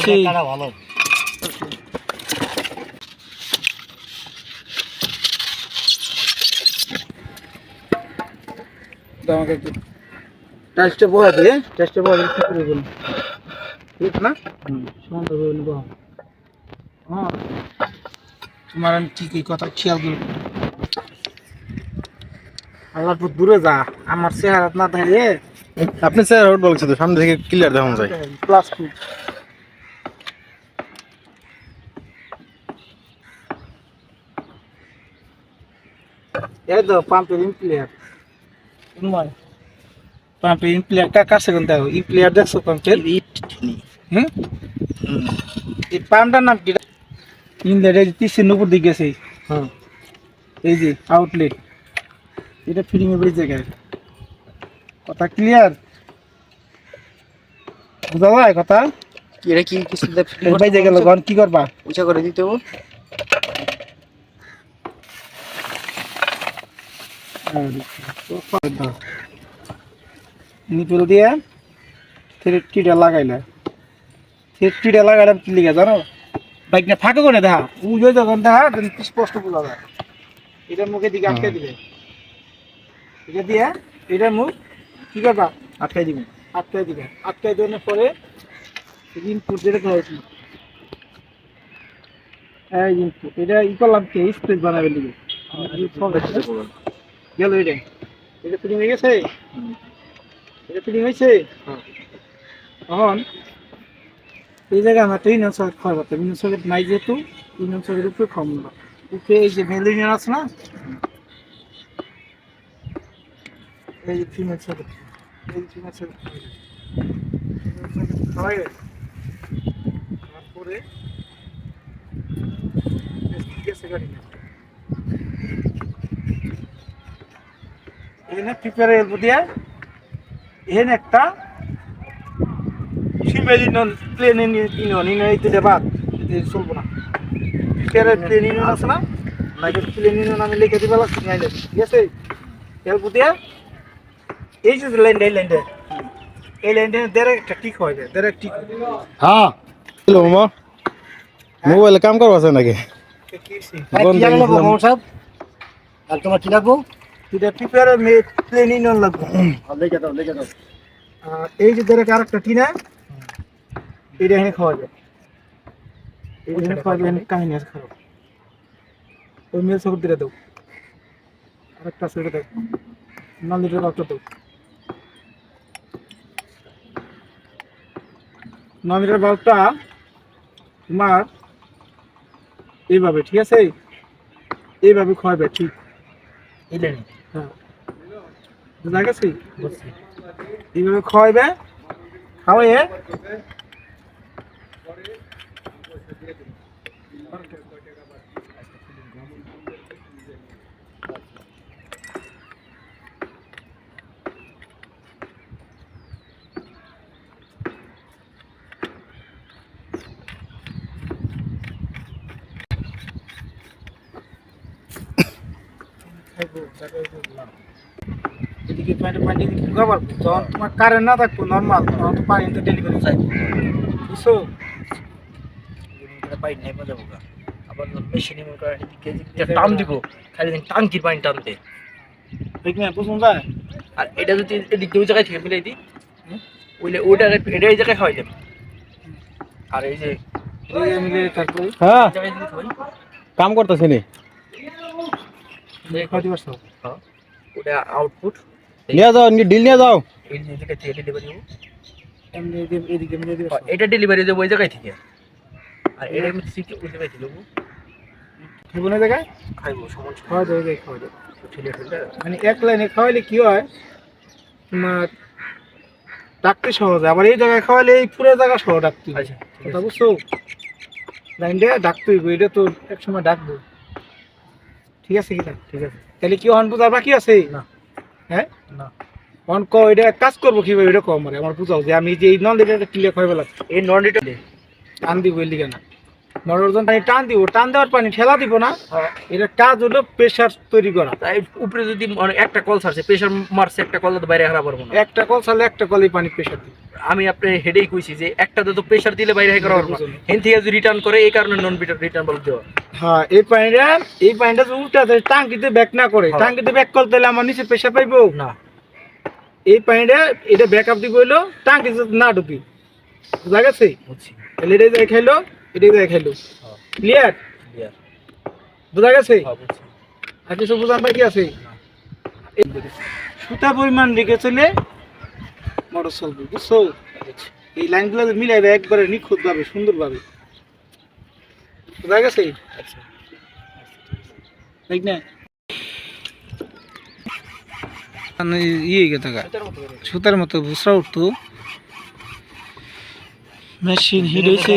টাকাটা ভালো। আমাকে একটু টাইসটা বয়া দিয়ে টাইসটা বয়া দিয়ে করে বলুন ঠিক না সমান তো বলুন বহ হ্যাঁ তোমার আমি ঠিকই কথা খেয়াল করি আল্লাহ তো দূরে যা আমার চেহারা না থাকে আপনি স্যার রোড বলছেন তো সামনে থেকে ক্লিয়ার দেখা যায় প্লাস টু এই তো পাম্পের ইমপ্লেয়ার পাম্পের ইমপ্লেয়ার কাছে কোনটা ইমপ্লেয়ার দেখছো পাম্পের হুম এই পাম্পটার নাম কি ইন্ডিয়ার তিসির উপর দিকে গেছে হ্যাঁ এই যে আউটলেট এটা ফিটিং এর এই জায়গায় কথা ক্লিয়ার বুঝা যায় কথা এটা কি কিছু ভাই জায়গা লগন কি করবা উঁচা করে দিতে হবে। নিপল দিয়ে থ্রেডটিটা লাগাইলে থ্রেডটিটা লাগাইলাম কি লিখে জানো বাইক না ফাঁকা করে দেখা উজো যখন দেখা স্পষ্ট বোঝা যায় এটার মুখে দিকে আটকে দিবে এটা দিয়ে এটার মুখ কি করবা আটকাই দিবে আটকাই দেওয়ার পরে ইনপুট যেটা খাওয়াছি এই ইনপুট এটা ই করলাম কি স্পেস বানাবে দিবে গেল এটা ফিটিং হয়ে গেছে এটা ফিটিং হয়েছে এখন এই জায়গায় আমার তিন অঞ্চল ক্ষয় করতে তিন অঞ্চলের নাই যেহেতু তিন অঞ্চলের উপরে কম না উপরে এই যে মেলিনিয়ার আছে না এই যে তিন অঞ্চল এই তিন অঞ্চল তারপরে ঠিক আছে গাড়ি এখানে প্রিপেয়ার এলবো দিয়া এখানে একটা ফিমেল প্লেন ইউনিয়ন এই দুটো বাদ চলবো না প্রিপেয়ারের প্লেন ইউনিয়ন আছে না নাইকের প্লেন ইউনিয়ন আমি লিখে দিবা লাগছি ঠিক আছে এলবো দিয়া এই যে লাইনটা এই লাইনটা ডাইরেক্ট ঠিক হয়ে যায় ডাইরেক্ট ঠিক হ্যাঁ হ্যালো মামা মোবাইলে কাম করবা আছে নাকি আর তোমার কি লাগবো? এটা প্রিপেয়ারের প্লেন ইউনিয়ন লাগবে লেগে দাও। আর এই যে ডাইরেক্ট আরেকটা টিনা এটা এখানে খাওয়া যায় এখানে খাওয়া যায় কাহিনী আছে খারাপ ওই মেল সকর দিয়ে দাও আরেকটা সেটা দাও নালিটার বাপটা দাও নালিটার বাল্বটা তোমার এইভাবে ঠিক আছে এইভাবে খাওয়াবে ঠিক হ্যাঁ বুঝা গেছি এইভাবে খাওয়াইবে খাওয়াইয়ে এদিকে পানি খাবার যখন তোমার কারেন্ট না থাকবো নর্মাল তখন তো পানি তো ডেলিভারি চাই বুঝছো পানি নেই যাবো আবার মেশিনে টান দিব খালি টাঙ্কির পানি টানতে ঠিক না বুঝুন যায় আর এটা যদি এদিক দিয়ে ওই জায়গায় থেকে মিলাই দিই ওইটা এটা এই জায়গায় খাওয়াই দেবে আর এই যে মিলে তারপরে হ্যাঁ এই জায়গায় যদি খাওয়াই কাম করতেছি নি খাওয়াতে পারছো হ্যাঁ ওটা আউটপুট নিয়ে যাও ডিল নিয়ে যাও এই জায়গা থেকে ডেলিভারি হবে এমনি এদিকে মিলে দিবে এটা ডেলিভারি দেবো ওই জায়গায় থেকে আর এটা আমি সিটি ওই জায়গায় থেকে দেবো খাইবো না জায়গায় খাইবো সমান খাওয়া যাবে খাওয়া যাবে ঠেলে ঠেলে মানে এক লাইনে খাওয়াইলে কি হয় তোমার ডাকতে সহজ আবার এই জায়গায় খাওয়াইলে এই পুরো জায়গা সহ ডাকতে হয় আচ্ছা কথা বুঝছো লাইন দিয়ে ডাকতে হইব এটা তো এক সময় ডাকবো ঠিক আছে কি ঠিক আছে তাহলে কি অন বুঝার বাকি আছে না হ্যাঁ না অন ক এটা কাজ করবো কিভাবে এটা কম আমার বুঝাও যে আমি যে এই নন এটা ক্লিয়ার খাইবে লাগছে এই নন রিটার্ন টান দিব এর লিগে না মোটর যখন পানি টান দিব, টান দেওয়ার পানি ঠেলা দিব না, এটা কাজ হলো প্রেসার তৈরি করা। তাই উপরে যদি একটা কল ছাড়ছে, প্রেশার মারছে, একটা কল তো বাইরে হারা পারবো না। একটা কল ছাড়লে একটা কলেই পানি প্রেসার দিবে। আমি আপনি হেডেই কইছি যে একটাতে তো প্রেশার দিলে বাইরে করা পারবো না, হেন থেকে যদি রিটার্ন করে এই কারণে নন রিটার্ন বাল্ব দেওয়া। হ্যাঁ, এই পানিটা যদি উল্টা টাঙ্কিতে ব্যাক না করে, টাঙ্কিতে ব্যাক করতে হলে আমার নিচে প্রেসার পাইবো না। এই পানিটা এটা ব্যাকআপ দিব হইলো টাঙ্কি না ঢুকি, বুঝা গেছে? বুঝছি। তাহলে এটাই যায় খাইলো, এটাই যায় খাইলো, ক্লিয়ার? বুঝা গেছে? বুঝছি। আর কিছু বুঝান বাকি আছে? সুতা পরিমাণ রেখে চলে মোটর চলবে, বুঝছো? এই লাইনগুলো মিলাইবে একবারে নিখুঁত ভাবে, সুন্দর ভাবে, বুঝা গেছে? ঠিক না? ইয়ে গেছে সুতার মতো ভুসরা উঠতো, মেশিন হিট হয়েছে।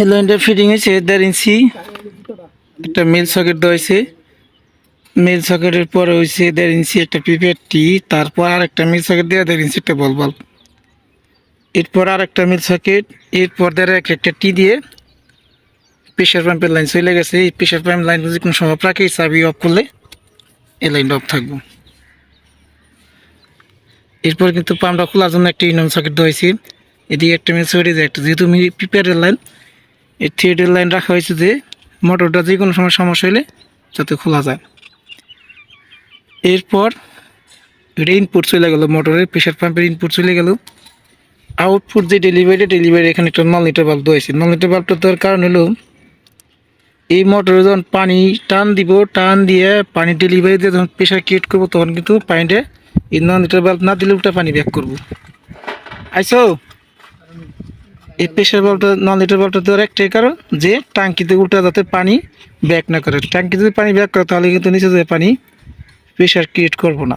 এই লাইনটা ফিটিং হয়েছে 1.5 ইঞ্চি, একটা মেল সকেট দেওয়া হয়েছে, মেল সকেটের পরে হয়েছে 1.5 ইঞ্চি একটা প্রিপেয়ার টি, তারপর আর একটা মিল সকেট দিয়ে 1.5 ইঞ্চি একটা বল বাল্ব, এরপর আর একটা মিল সকেট, এরপর দ্বারা একটা টি দিয়ে প্রেশার পাম্পের লাইন চলে গেছে। এই প্রেশার পাম্প লাইন যদি কোনো সময় রাখে চাবি অফ করলে এই লাইনটা অফ থাকবো। এরপর কিন্তু পাম্পটা খোলার জন্য একটা ইউনিয়ন সকেট দেওয়া হয়েছে, এদিকে একটা মিল সকেট, একটা যেহেতু প্রিপেয়ারের লাইন, এই থ্রেডের লাইন রাখা হয়েছে যে মোটরটা যে কোনো সময় সমস্যা হলে যাতে খোলা যায়। এরপর এটা ইনপুট চলে গেল, মোটরের প্রেশার পাম্পের ইনপুট চলে গেল। আউটপুট যে ডেলিভারি এখানে একটা 9 লিটার বাল্ব দেওয়া হয়েছে। 9 লিটার বাল্বটা দেওয়ার কারণ হলো এই মোটরে যখন পানি টান দিব, টান দিয়ে পানি ডেলিভারি দিয়ে যখন প্রেশার ক্রিয়েট করবো, তখন কিন্তু পানিটা এই 9 লিটার বাল্ব না দিলে উল্টা পানি ব্যাক করবো। আইসো এই প্রেশার বাল্বটা 9 লিটার বাল্বটা দেওয়ার একটাই কারণ যে টাঙ্কিতে উল্টা যাতে পানি ব্যাক না করে। টাঙ্কি যদি পানি ব্যাক করে তাহলে কিন্তু নিচে যে পানি প্রেশার ক্রিয়েট করবো না।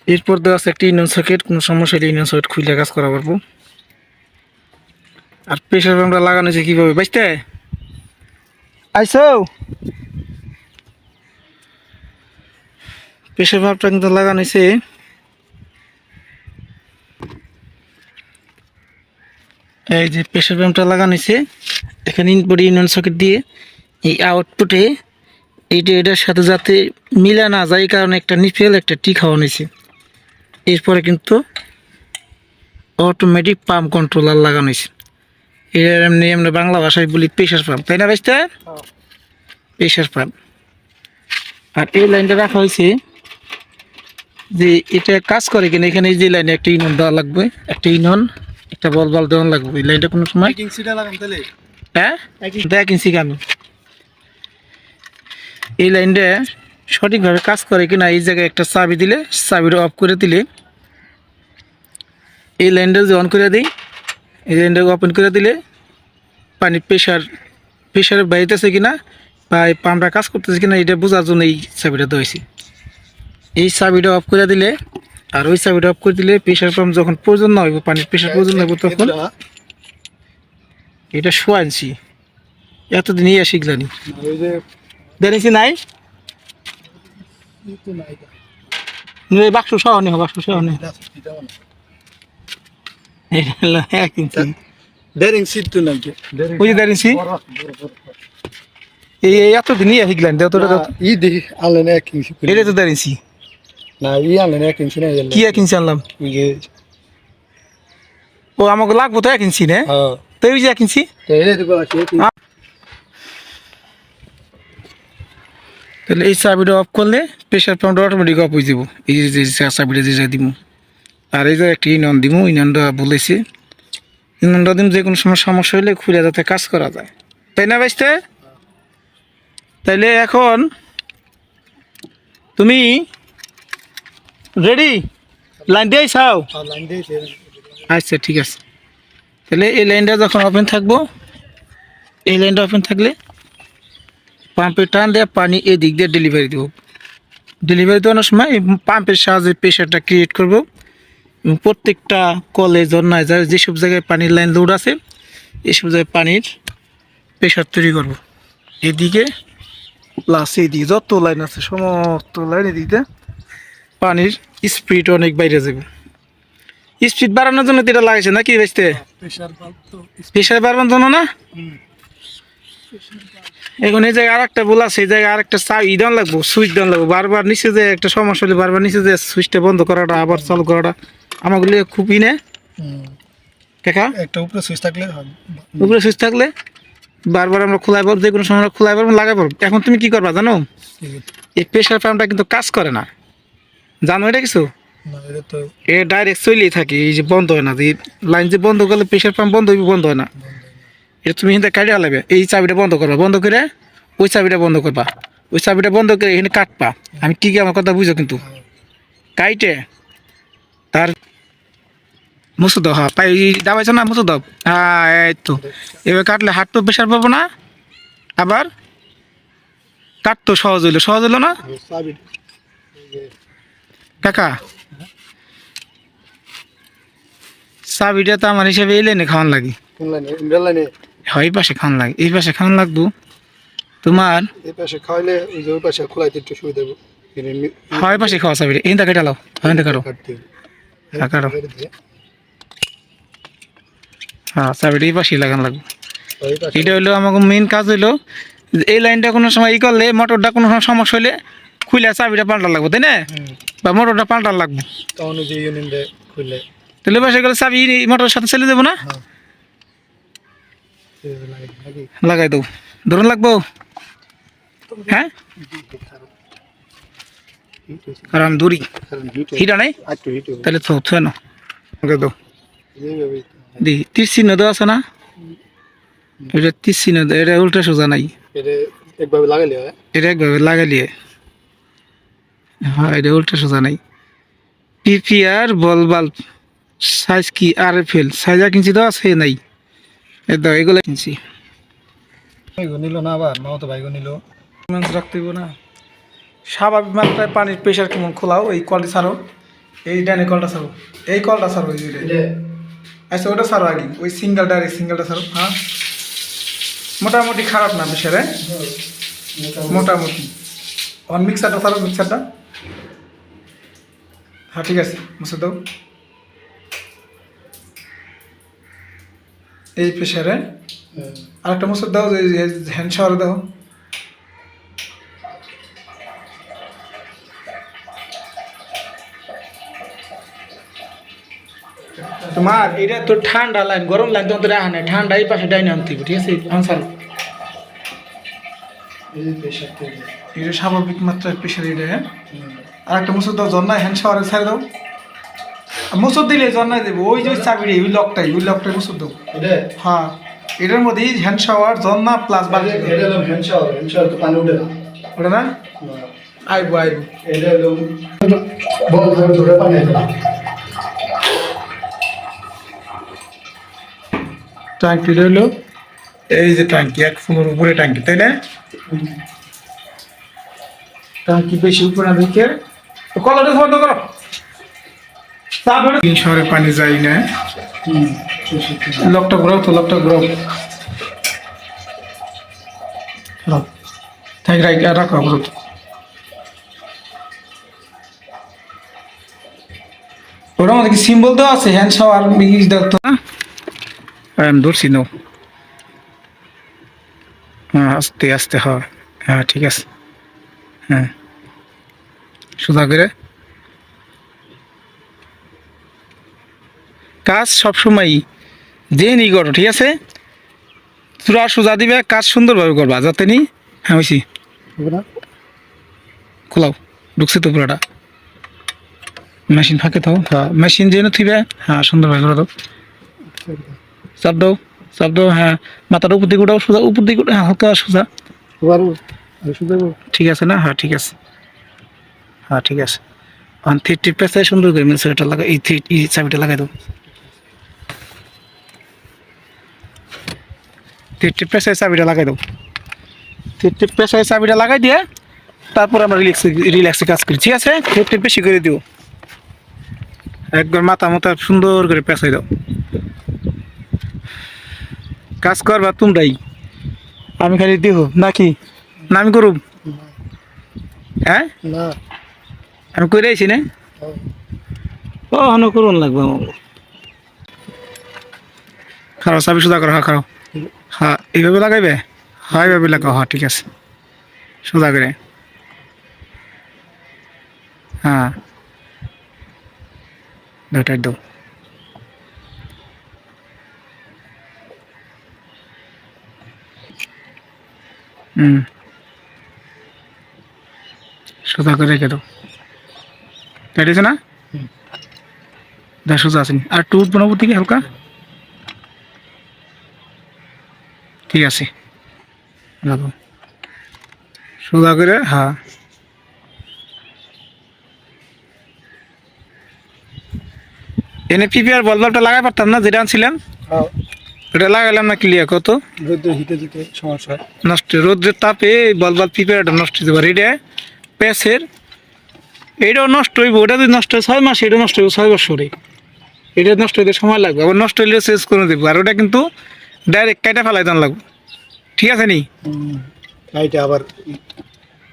এরপর দেওয়া আছে একটা ইউনিয়ন সকেট, কোনো সমস্যা হলে ইউনিয়ন সকেট খুলে কাজ করা পারবো। আর প্রেশার পাম্পটা লাগানো হয়েছে কীভাবে বুঝতে আইসো? প্রেশার পাম্পটা কিন্তু লাগানো হয়েছে এই যে প্রেশার পাম্পটা লাগানো হয়েছে এখানে ইনপুট ইউনিয়ন সকেট দিয়ে, এই আউটপুটে এটার সাথে যাতে মিলা না যায় এই কারণে একটা নিফেল একটা টি খাওয়ানো হয়েছে। এরপরে কিন্তু অটোমেটিক পাম্প কন্ট্রোলার লাগানো হয়েছে। এর এমনি আমরা বাংলা ভাষায় বলি প্রেশার পাম্প, তাই না ভাইস্তা? Pressure pump. আর এই লাইনটা রাখা হয়েছে যে এটা কাজ করে কিনা, এখানে যে লাইনে একটা ইউনিয়ন দেওয়া লাগবে, একটা ইউনিয়ন একটা বল বাল্ব দেওয়া লাগবে। এই লাইনটা কোনো সময় হ্যাঁ 1 ইঞ্চি কামি, এই লাইনটা সঠিকভাবে কাজ করে কিনা এই জায়গায় একটা চাবি দিলে, চাবিটা অফ করে দিলে এই লাইনটা যদি অন করে দিই, এই লাইনটা ওপেন করে দিলে পানি প্রেশার বাড়িতেছে কিনা বা এই পাম্পটা কাজ করতেছে কিনা এটা বোঝার জন্য এই চাবিটা দেওয়াইছি। এই চাবিটা অফ করে দিলে আর ওই চাবিটা অফ করে দিলে প্রেশার পাম্প যখন প্রয়োজন না হইব, পানির প্রেশার প্রয়োজন না হইব, তখন এটা 1.5 ইঞ্চি এতদিন ইয়ে শিখলানি দেখছি নাই বাক্স সহনি বাক্স সহনি 1 ইঞ্চি 1.5 ইঞ্চি তো নাই, ওই যে 1.5 ইঞ্চি এই এতদিন ইয়ে শিখলানি ই দেখি আনলেন 1 ইঞ্চি, এটা তো 1.5 ইঞ্চি না ই আনলেন 1 ইঞ্চি না, কি 1 ইঞ্চি আনলাম? ও আমাকে লাগবো তো 1 ইঞ্চি না, তো ওই যে 1 ইঞ্চি তাহলে এই চাবিটা অফ করলে প্রেশার পাম্পটা অটোমেটিক অফ হয়ে যাব। এই যে চাবিটা যে দিব, আর এই যে একটা ইউনিয়ন দিব, ইউনিয়নটা বলেছে ইউনিয়নটা দিন যে কোনো সময় সমস্যা হলে খুলে যাতে কাজ করা যায়, তাই না ভাইস্তে? তাইলে এখন তুমি রেডি? লাইন দিয়ে চাও? আচ্ছা ঠিক আছে। তাহলে এই লাইনটা যখন ওপেন থাকবো, এই লাইনটা ওপেন থাকলে পাম্পের টান দিয়ে পানি এই দিক দিয়ে ডেলিভারি দেবো। ডেলিভারি দেওয়ানোর সময় এই পাম্পের সাহায্যে প্রেশারটা ক্রিয়েট করবো। প্রত্যেকটা কলে ঝর্ণায় যেসব জায়গায় পানির লাইন লোড আছে এইসব জায়গায় পানির প্রেশার তৈরি করবো। এদিকে প্লাস এদিকে যত লাইন আছে সমস্ত লাইন এদিকে পানির স্পিড অনেক বাইরে যাবে। স্পিড বাড়ানোর জন্য তো এটা লাগাইছে নাকি বেচতে? প্রেশার বাড়ানোর জন্য না? এখন এই জায়গায় আরেকটা বল আছে, এই জায়গায় আরেকটা দেওয়ান লাগবো, সুইচ দেওয়ান লাগবো। বারবার নিচে যে একটা সমস্যা হলে বারবার নিচে যে সুইচটা বন্ধ করাটা আবার চালু করাটা আমাগুলি খুব ইনে কাকা। একটা উপরে সুইচ থাকলে বারবার আমরা খোলাই পারবো, যে কোনো সময় আমরা খোলাই পারবো, লাগাই পারবো। এখন তুমি কি করবা জানো? এই প্রেশার পাম্পটা কিন্তু কাজ করে না, জানো এটা কিছু? এ ডাইরেক্ট চলেই থাকে, এই যে বন্ধ হয় না, যে লাইন যে বন্ধ করলে প্রেশার পাম্প বন্ধ হয় না। এটা তুমি এখানে কাটিয়ে লাগবে, এই চাবিটা বন্ধ করবা, বন্ধ করে ওই চাবিটা বন্ধ করবা, ওই চাবিটা বন্ধ করে এখানে কাটবা। আমি কি আমার কথা বুঝো কিন্তু কাইটে তার মুসু দাও। হ্যাঁ পাই দাবাইছো না, মুসু দাও। হ্যাঁ এই তো এবার কাটলে হাতটাও প্রেশার পাবো না, আবার কাটতো সহজ হইলো না কাকা? চাবিটা তো আমার হিসেবে এই লাইনে খাওয়ান লাগে, হয় এই পাশে খাওয়ান লাগে, এই পাশে খাওয়ান লাগবো তোমার। এই পাশে খাইলে ওই যে ওই পাশে খোলাইতে একটু সুবিধা হবে। হয় পাশে খাওয়া চাবিটা এই কেটে লাও, হয় কাটো। হ্যাঁ কাটো, হ্যাঁ চাবিটা এই পাশেই লাগান লাগবে। এটা হইলো আমাকে মেইন কাজ হইলো, এই লাইনটা কোনো সময় ই করলে মোটরটা কোনো সময় সমস্যা হলে খুলে চাবিটা পাল্টা লাগবো, তাই না? বা মোটরটা পাল্টা লাগবো, তাহলে বাসে গেলে চাবি মোটরের সাথে চলে যাবো না? লাগাই দেবো, ধরুন লাগবো। হ্যাঁ আর আমি দূরি হিটা নাই, তাহলে তো ছয় না দাও দি তীর চিহ্ন দেওয়া আছে না? এটা তীর চিহ্ন, এটা উল্টা সোজা নাই, এটা একভাবে লাগাইলে হ্যাঁ, এটা উল্টা সোজা নাই। পিপিআর বল বাল্ব সাইজ কি RFL সাইজা কিনছি তো আছে নাই, দাও এগুলো কিনছি। নিল না আবার মাও তো ভাইগো নিল, রাখতে না স্বাভাবিক মাত্রায় পানির প্রেশার কেমন খোলাও, এই কলটা ছাড়ো, এই ডানে কলটা ছাড়ো, এই কলটা ছাড়ো, এই আচ্ছা ওটা ছাড়ো আগে, ওই সিঙ্গেলটা ছাড়ো। হ্যাঁ মোটামুটি খারাপ না প্রেশারে, মোটামুটি। অন মিক্সারটা ছাড়ো, মিক্সারটা। হ্যাঁ ঠিক আছে, মুছে দাও। এই প্রেশারে আরেকটা মুছে দাও, হ্যান্ড শাওয়ার দাও। তোমার এটা তো ঠান্ডা লাইন, গরম লাইন তোমার তো রাখা নাই, ঠান্ডা এই পাশে ডাইনে আনতে হবে, ঠিক আছে? আনসার এটা স্বাভাবিক মাত্রায় প্রেশার, এটা। হ্যাঁ আর একটা মুসুর দাও, জন্নায় হ্যান্ড শাওয়ারে ছেড়ে দাও। মুসুর দিলে জন্নায় দেবো, ওই যে চাবিটা ওই লকটাই মুসুর দাও। হ্যাঁ এটার মধ্যে হ্যান্ড শাওয়ার জন্না প্লাস বাকি হ্যান্ড শাওয়ার তো পানি উঠে না, ওটা না আইবো এটা হলো বল ধরে পানি আসে না। ট্যাঙ্কি রইলো, এই যে ট্যাঙ্কি 1 ফুটের উপরে ট্যাঙ্কি, তাই না? ট্যাঙ্কি বেশি উপরে না দেখে কলাটা বন্ধ করো, তারপরে শহরে পানি যাই না। লকটা ঘুরাও তো, লকটা ঘুরাও, রাখো ঘুরো তো। ওটা আমাদের কি সিম্বল দেওয়া আছে হ্যান্ড শাওয়ার দেখতো না? আমি ধরছি নো। হ্যাঁ আস্তে আস্তে হয়, হ্যাঁ ঠিক আছে। হ্যাঁ সোজা করে কাজ সবসময় দেনি করো, ঠিক আছে? তোরা সোজা দিবে, কাজ সুন্দরভাবে করবা যাতে নি। হ্যাঁ হয়েছি, খোলাও, ঢুকছে তো পুরাটা। মেশিন ফাঁকে তো, হ্যাঁ মেশিন যেন থিবে, হ্যাঁ সুন্দরভাবে করে দাও। চাপ দাও, হ্যাঁ মাথাটা উপর দিকে উঠাও, সোজা উপর দিকে, হ্যাঁ হালকা সোজা, ঠিক আছে না? হ্যাঁ ঠিক আছে, হ্যাঁ ঠিক আছে। থ্রি পেঁচায় সুন্দর করে মিলছে লাগাই, এই চাবিটা লাগাই দাও। থ্রি পেঁচায় চাবিটা লাগাই দাও, থ্রি পেঁচায় চাবিটা লাগাই দিয়ে তারপর আমরা রিল্যাক্সে কাজ করি, ঠিক আছে? থ্রি বেশি করে দিও, একবার মাথা সুন্দর করে পেঁচাই দাও। কাজ করবা তোমরাই, আমি খালি দিব নাকি না আমি করুম হ্যাঁ না আমি করে আইছি না ও হন করুন লাগবে আমার খারাপ চাবি সোজা করো হ্যাঁ খারাপ হ্যাঁ এইভাবে লাগাইবে হ্যাঁ এইভাবে লাগাও হ্যাঁ ঠিক আছে সোজা করে হ্যাঁ টাইট দাও সোজা করে রেখে দাও টাইট আছে না দেখ সোজা আসেনি আর টুট বানাবো থেকে হালকা ঠিক আছে লাগাও সোজা করে হ্যাঁ এনে পিপিআর বলবালটা লাগাই পারতাম না যেটা আনছিলাম ওটা লাগাইলাম না ক্লিয়ার কত রোদ্রে হিটে দিতে সমস্যা হয় নষ্ট রোদ্রের তাপে বলবাল পিপিআরটা নষ্ট হতে পারে এটা প্যাসের এটাও নষ্ট হইব ওটা যদি নষ্ট হয় 6 মাস এটা নষ্ট হইব 6 বছরে এটা নষ্ট হইতে সময় লাগবে আবার নষ্ট হইলে চেঞ্জ করে দেবো আর ওটা কিন্তু ডাইরেক্ট কাইটা ফেলাই দেন লাগবে ঠিক আছে নি এইটা আবার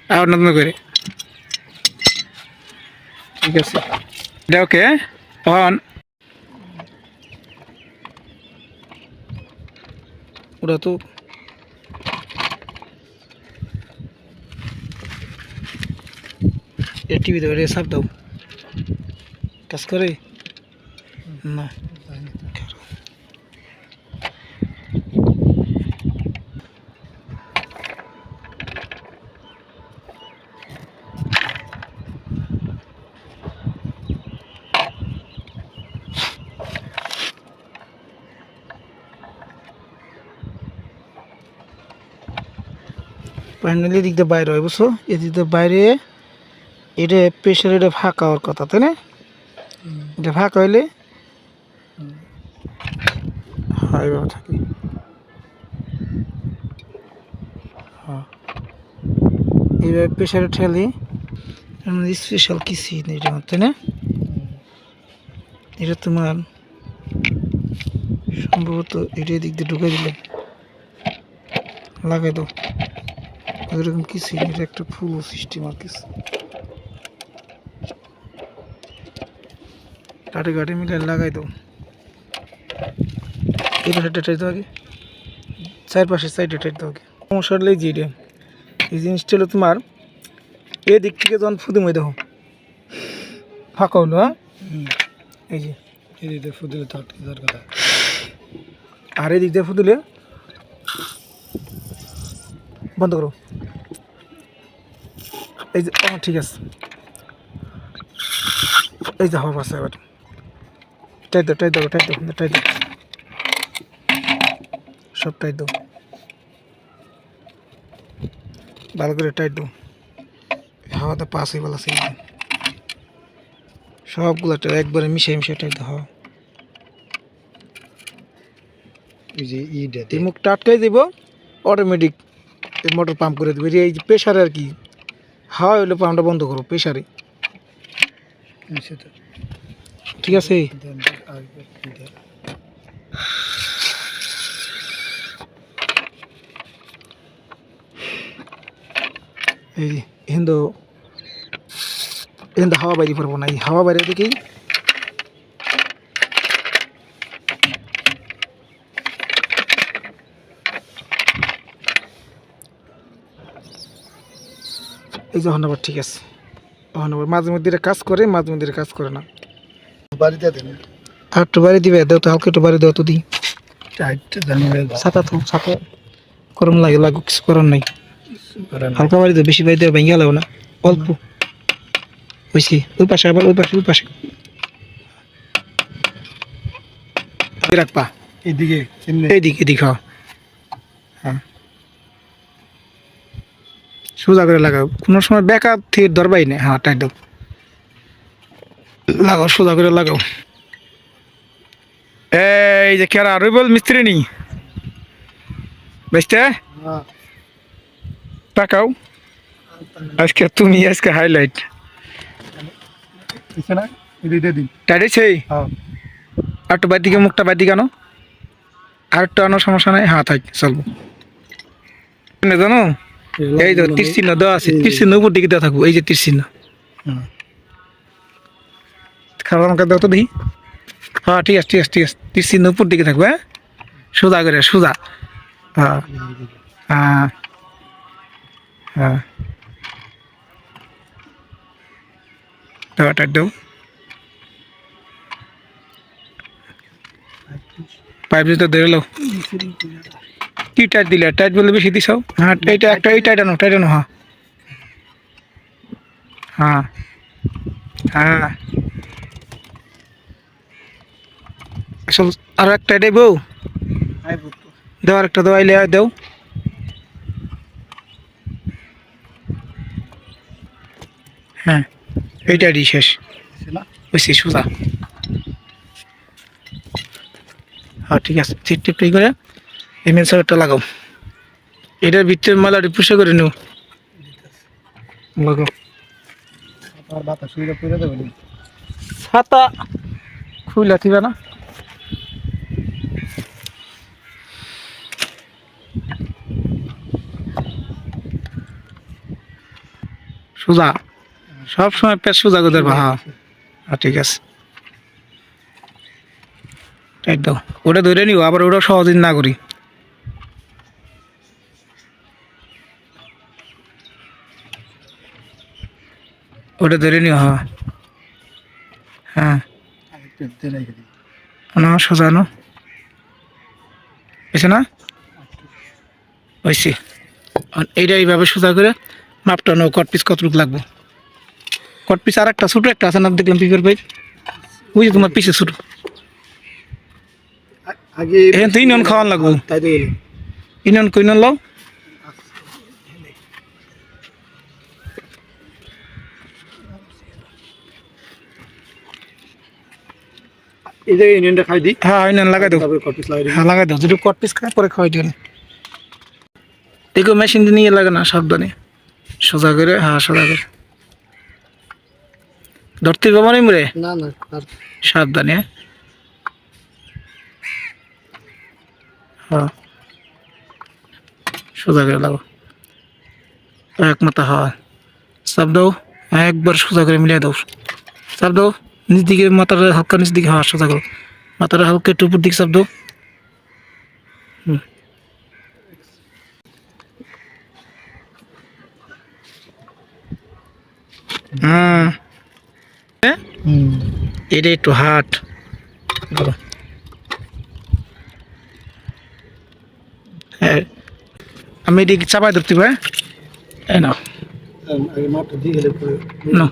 আবার নতুন করে ঠিক আছে এটা ওকে অন ওটা তো টিভি দেবে রেসাপ দাও কাজ করে না ফাইনালি দিক দিয়ে বাইরে হয় বুঝছো এদিক দিয়ে বাইরে এটা প্রেশার এটা ফাঁকা হওয়ার কথা তাই না এটা ফাঁকা হইলে হ্যাঁ এভাবে থাকি হ্যাঁ এইভাবে প্রেশারে ঠেলে স্পেশাল কিছুই নেই এটা তাই না এটা তোমার সম্ভবত এটা দিক দিয়ে ঢুকে দিলে লাগাই দাও এরকম কিছুই নেই এটা একটা ফুল সিস্টেম আর কিছু কাটে কাটে মিলে লাগাই দাও এই পাশে টাইট দাও আগে চারপাশে সাইডে টাইট দাও আগে সমস্যা হলে যে এটা এই জিনিসটা হলো তোমার এদিক থেকে যখন ফুদে মই দেখো ফাঁকা হলো হ্যাঁ এই যে এদিকে ফুদিলে থাকতে যার কথা আর এদিক দিয়ে ফুদিলে বন্ধ করো এই যে ঠিক আছে এই যে হাওয়া পাশে এবার টাইট দাও টাইট দাও টাইট দাও টাইট দাও সব টাইট দাও ভালো করে টাইট দাও হাওয়াতে পাস হয়ে গেল সেই সবগুলো একবারে মিশিয়ে মিশিয়ে টাইট দাও হাওয়া এই যে ইটা এই মুখটা আটকাই দিব অটোমেটিক মোটর পাম্প করে দেবে এই যে প্রেশারে আর কি হাওয়া হইলে পাম্পটা বন্ধ করো প্রেশারে সেটা ঠিক আছে এই যে হিন্দু হাওয়া বাইরে পারবো না এই হাওয়া বাইরে দেখেই এই যে আবার ঠিক আছে আবার মাঝে মধ্যে কাজ করে মাঝে মধ্যে কাজ করে না বাড়িতে দেন আর একটু বাড়ি দিবে দাও তো হালকা একটু বাড়ি দাও তো দিই টাইট জানি ছাতা তো ছাতা গরম লাগে লাগু কিছু করার নাই হালকা বাড়ি দাও বেশি বাড়ি দেওয়া ভেঙে গেলেও না অল্প হয়েছি ওই পাশে আবার ওই পাশে রাখবা এদিকে এইদিকে এদিকে হ্যাঁ সোজা করে লাগাও কোনো সময় বেকা থেকে ধরবাই না হ্যাঁ টাইট দাও লাগাও সোজা করে লাগাও এই যে কেরা রইবল মিস্ত্রি নি বুঝতে পাকাও আজকে হাইলাইট টাইট সেই আর একটু বাইর দিকে মুখটা বাইর দিকে আনো আর একটু আনো সমস্যা নাই হ্যাঁ থাক চলবো না জানো এই তো তীর চিহ্ন দেওয়া আছে তীর চিহ্ন উপর দিকে দেওয়া থাকবো এই যে তীর চিহ্ন খারাপ আমাকে দাও তো দেখি হ্যাঁ ঠিক আছে ঠিক আছে ঠিক আছে তীর চিহ্ন উপর দিকে থাকবে হ্যাঁ সোজা করে সোজা হ্যাঁ হ্যাঁ হ্যাঁ দাও টাইট দাও পাইপ তো ধরে লো কি টাইট দিলে টাইট বলে বেশি দিছ হ্যাঁ এইটা একটা এই টাইট আনো হ্যাঁ হ্যাঁ হ্যাঁ আসল আর একটা দেব দাও আর একটা দাও আইলে দাও হ্যাঁ এইটা দি শেষ ওইসি সোজা হ্যাঁ ঠিক আছে ঠিক টিপ করে এমএন সারটা লাগাও এটার ভিতরে মালাটি পুষে করে নেও লাগাও ছাতা খুইলা দিবা না সোজা সব সময় পেট সোজা করে দেবা হ্যাঁ ঠিক আছে টাইট দাও ওটা ধরে নিও আবার ওটা সহজে না করি ওটা ধরে নিও হ্যাঁ হ্যাঁ না সোজা নো বুঝছে না ওইসি এইটা এইভাবে সোজা করে মাপটা নো কট পিস কতটুকু লাগবো কট পিস আর একটা ছোটো একটা আছে না দেখলাম পিপের পাইপ বুঝছি তোমার পিসে ছোটো আগে এখন তো ইনন খাওয়ান লাগবো তাই তো ইনন কইনন লও এই যে ইউনিয়নটা খাই দিই হ্যাঁ ইনন লাগাই দাও তারপরে কপিস লাগাই দিই হ্যাঁ লাগাই দাও যদি কট পিস খায় পরে খাওয়াই দিও দেখো মেশিন দিয়ে নিয়ে লাগে না সাবধানে সোজা করে হ্যাঁ সোজা করে ধরতে পারবো না মরে না না সাবধানে হ্যাঁ সোজা করে লাগো এক মাথা হওয়া চাপ দাও একবার সোজা করে মিলিয়ে দাও চাপ দাও নিচ দিকে মাথাটা হালকা নিচ দিকে হওয়া সোজা করো মাথাটা হালকা একটু উপর দিকে চাপ দাও এটা একটু হাট হ্যাঁ আমি এদিকে চাপাই ধরতে পারি এই না আগে মাপটা দিয়ে গেলে পরে না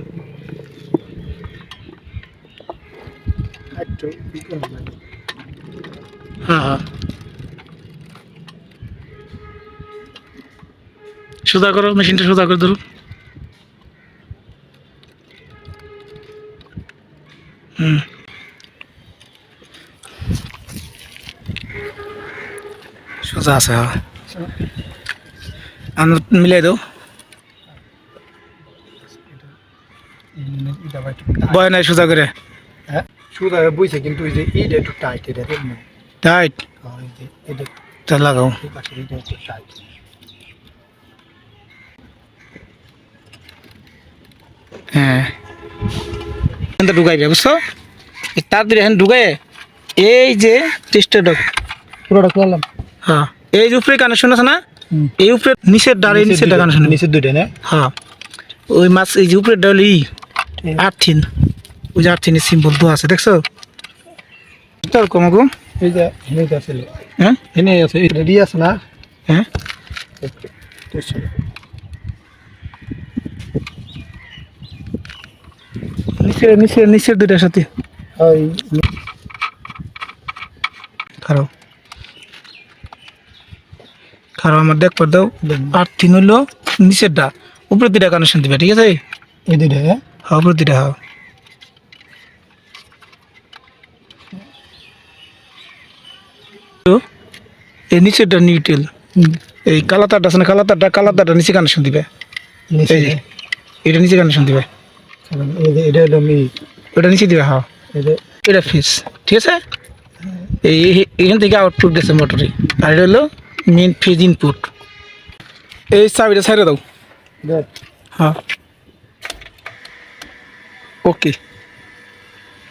একটু বিকল লাগে হ্যাঁ হ্যাঁ সোজা করো মেশিনটা সোজা করে ধরো সোজা আছে হ্যাঁ আমরা মিলাই দাও বয় নাই সোজা করে হ্যাঁ সুদা বুঝছে কিন্তু এই যে এইটা একটু টাইট এটা দেখুন টাইট এই যে এটা তা লাগাও এই পাশে এটা একটু টাইট হ্যাঁ ঢুকাইবে বুঝছো তার দিকে এখন ঢুকাই এই যে টেস্টারটা পুরোটা করলাম হ্যাঁ এই যে উপরে কানেকশন আছে না এই উপরে নিচের ডালে নিচের কানেকশন নিচের দুইটা না হ্যাঁ ওই মাছ এই যে উপরে ডালে আর্থিন ওই যে আর্থিনের সিম্বল তো আছে দেখছো তার কমাগো এই যে হেনে আছে হ্যাঁ হেনে আছে রেডি আছে না হ্যাঁ নিচের নিচের নিচের দুইটার সাথে ওই খারাপ খারাপ আমার দেখ পর দাও আর তিন হইলো নিচেরটা উপরে দুইটা কানেকশন দিবে ঠিক আছে এই দুইটা হ্যাঁ উপরে দুইটা হ্যাঁ এই নিচেরটা নিউট্রেল এই কালা তারটা আছে না কালা তারটা নিচে কানেকশন দিবে নিচে এটা নিচে কানেকশন দিবে এটা হলো মি ওটা নিচে দিবে হ্যাঁ এটা ফিস ঠিক আছে এই এখান থেকে আউটপুট গেছে মোটরে আর এটা হলো মেন ফিজ ইনপুট এই চাবিটা ছাইড়ে দাও দেখ হ্যাঁ ওকে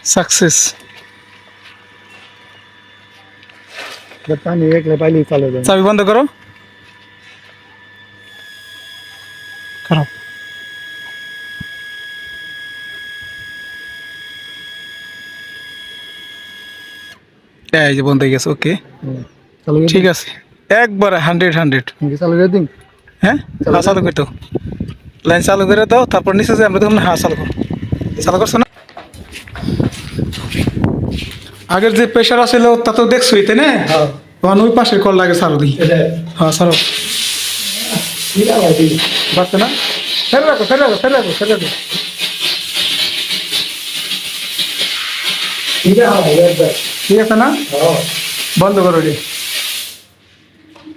সাকসেস পানি একলে পাইলেই চালু যায় চাবি বন্ধ করো খারাপ এই যে বন্ধ হয়ে গেছে ওকে চালু ঠিক আছে একবারে 100 চালু করে দিন হ্যাঁ হ্যাঁ চালু করে দাও লাইন চালু করে দাও তারপর নিচে যে আমরা দেখুন হ্যাঁ চালু করো চালু করছো না আগের যে প্রেশার আছিল তা তো দেখছোই তাই না হ্যাঁ তখন ওই পাশের কল লাগে চালু দিই এটা হ্যাঁ চালু কি লাগাই দিই বাড়ছে না ফেলে রাখো এটা হয় একবার ঠিক আছে না হ্যাঁ বন্ধ করো রে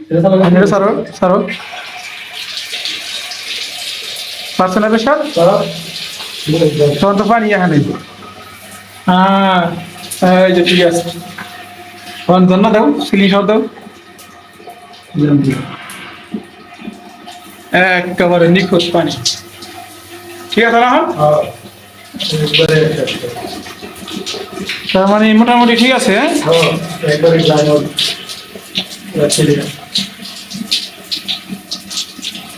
এটা চালু করে এটা সারো সারো পারছে না প্রেশার তখন তো পানি এখানে হ্যাঁ এই যে ঠিক আছে তখন জন্য দাও সিলিং সব দাও একেবারে নিখুঁত পানি ঠিক আছে না তার মানে মোটামুটি ঠিক আছে হ্যাঁ একবারে লাইন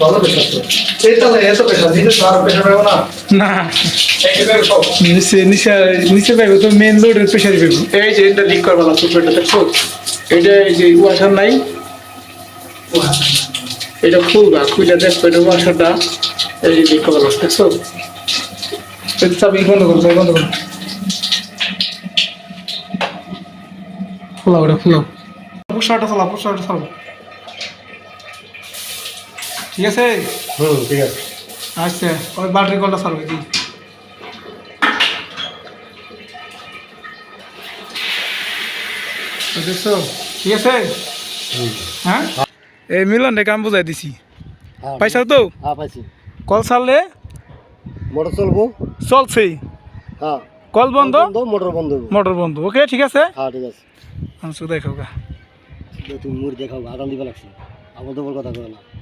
ভালো পেশা তো এই তাহলে এত পেশা দিতে তো আর পেশা পাবো না না এইভাবে সব নিচে নিচে নিচে পাইবো তো মেন লোডের প্রেশারই পাইবো এই যে এটা লিক করবা ছোট এটা দেখছো এটা এই যে ওয়াশার নাই এটা খুলবা খুলে দেখো এটা ওয়াশারটা এই যে লিক করবা দেখছো এটা চাবি বন্ধ করো চাবি বন্ধ করো খোলাও এটা খোলাও পুষাটা চালাও পুষাটা চালাও ঠিক আছে ঠিক আছে আচ্ছা ওই ব্যাটারি কলটা চালু দিই দেখছো ঠিক আছে হ্যাঁ এই মিলন রে কাম বুঝাই দিছি পাইছাও তো হ্যাঁ পাইছি কল ছাড়লে মোটর চলবো চলছেই হ্যাঁ কল বন্ধ মোটর বন্ধ মোটর বন্ধ ওকে ঠিক আছে হ্যাঁ ঠিক আছে আমি দেখাও গা তুমি মুড়ি দেখাও আদান দিবা লাগছে আমার তো বড় কথা করে না